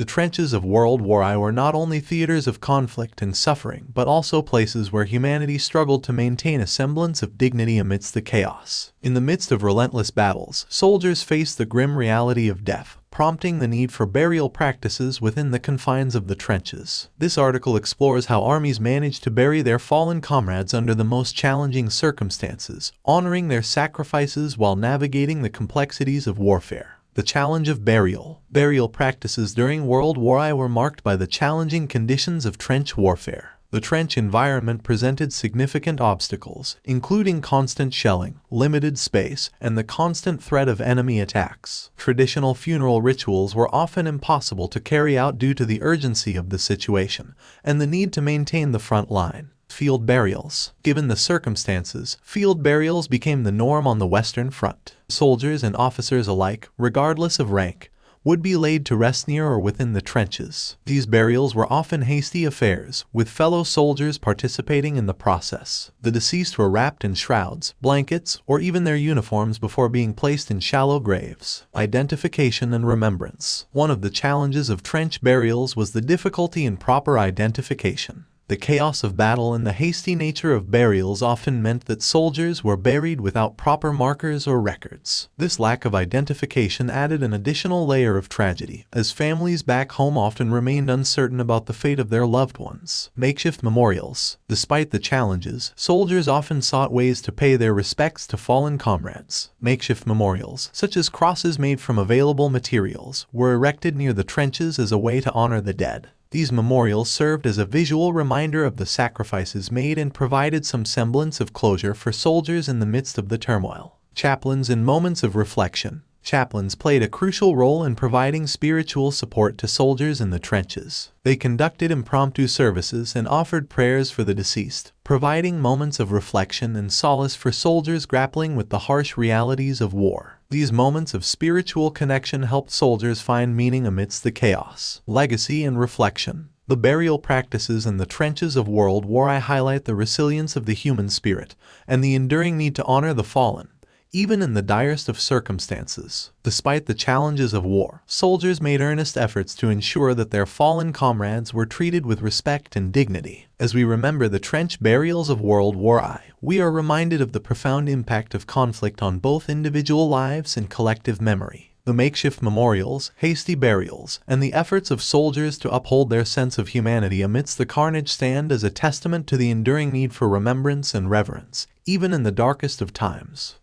The trenches of World War I were not only theaters of conflict and suffering, but also places where humanity struggled to maintain a semblance of dignity amidst the chaos. In the midst of relentless battles, soldiers faced the grim reality of death, prompting the need for burial practices within the confines of the trenches. This article explores how armies managed to bury their fallen comrades under the most challenging circumstances, honoring their sacrifices while navigating the complexities of warfare. The challenge of burial. Burial practices during World War I were marked by the challenging conditions of trench warfare. The trench environment presented significant obstacles, including constant shelling, limited space, and the constant threat of enemy attacks. Traditional funeral rituals were often impossible to carry out due to the urgency of the situation and the need to maintain the front line. Field burials. Given the circumstances, field burials became the norm on the Western Front. Soldiers and officers alike, regardless of rank, would be laid to rest near or within the trenches. These burials were often hasty affairs, with fellow soldiers participating in the process. The deceased were wrapped in shrouds, blankets, or even their uniforms before being placed in shallow graves. Identification and remembrance. One of the challenges of trench burials was the difficulty in proper identification. The chaos of battle and the hasty nature of burials often meant that soldiers were buried without proper markers or records. This lack of identification added an additional layer of tragedy, as families back home often remained uncertain about the fate of their loved ones. Makeshift memorials. Despite the challenges, soldiers often sought ways to pay their respects to fallen comrades. Makeshift memorials, such as crosses made from available materials, were erected near the trenches as a way to honor the dead. These memorials served as a visual reminder of the sacrifices made and provided some semblance of closure for soldiers in the midst of the turmoil. Chaplains in moments of reflection. Chaplains played a crucial role in providing spiritual support to soldiers in the trenches. They conducted impromptu services and offered prayers for the deceased, providing moments of reflection and solace for soldiers grappling with the harsh realities of war. These moments of spiritual connection helped soldiers find meaning amidst the chaos. Legacy and reflection. The burial practices in the trenches of World War I highlight the resilience of the human spirit and the enduring need to honor the fallen, even in the direst of circumstances. Despite the challenges of war, soldiers made earnest efforts to ensure that their fallen comrades were treated with respect and dignity. As we remember the trench burials of World War I, we are reminded of the profound impact of conflict on both individual lives and collective memory. The makeshift memorials, hasty burials, and the efforts of soldiers to uphold their sense of humanity amidst the carnage stand as a testament to the enduring need for remembrance and reverence, even in the darkest of times.